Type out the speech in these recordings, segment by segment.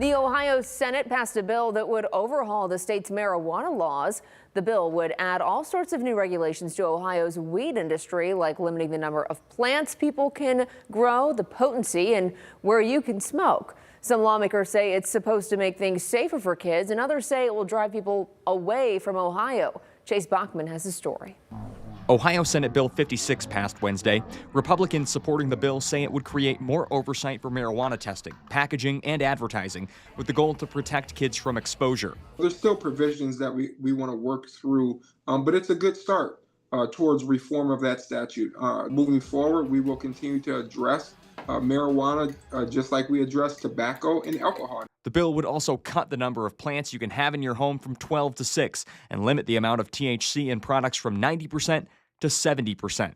The Ohio Senate passed a bill that would overhaul the state's marijuana laws. The bill would add all sorts of new regulations to Ohio's weed industry, like limiting the number of plants people can grow, the potency, and where you can smoke. Some lawmakers say it's supposed to make things safer for kids, and others say it will drive people away from Ohio. Chase Bachman has the story. Ohio Senate Bill 56 passed Wednesday. Republicans supporting the bill say it would create more oversight for marijuana testing, packaging, and advertising, with the goal to protect kids from exposure. There's still provisions that we want to work through, but it's a good start towards reform of that statute. Moving forward, we will continue to address marijuana just like we address tobacco and alcohol. The bill would also cut the number of plants you can have in your home from 12 to 6 and limit the amount of THC in products from 90% to 70%.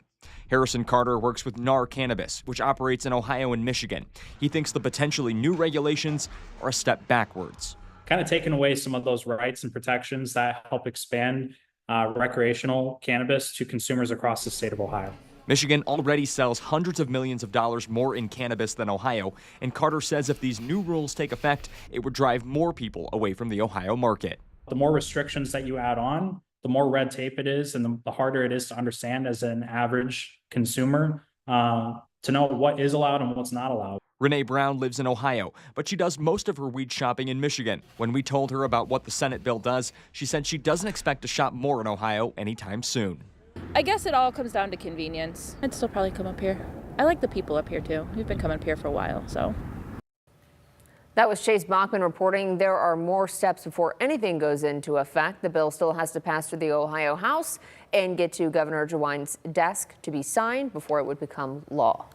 Harrison Carter works with NAR Cannabis, which operates in Ohio and Michigan. He thinks the potentially new regulations are a step backwards. Kind of taking away some of those rights and protections that help expand recreational cannabis to consumers across the state of Ohio. Michigan already sells hundreds of millions of dollars more in cannabis than Ohio, and Carter says if these new rules take effect, it would drive more people away from the Ohio market. The more restrictions that you add on, the more red tape it is, and the harder it is to understand as an average consumer to know what is allowed and what's not allowed. Renee Brown lives in Ohio, but she does most of her weed shopping in Michigan. When we told her about what the Senate bill does, she said she doesn't expect to shop more in Ohio anytime soon. I guess it all comes down to convenience. I'd still probably come up here. I like the people up here too. We've been coming up here for a while, so. That was Chase Bachman reporting. There are more steps before anything goes into effect. The bill still has to pass through the Ohio House and get to Governor DeWine's desk to be signed before it would become law.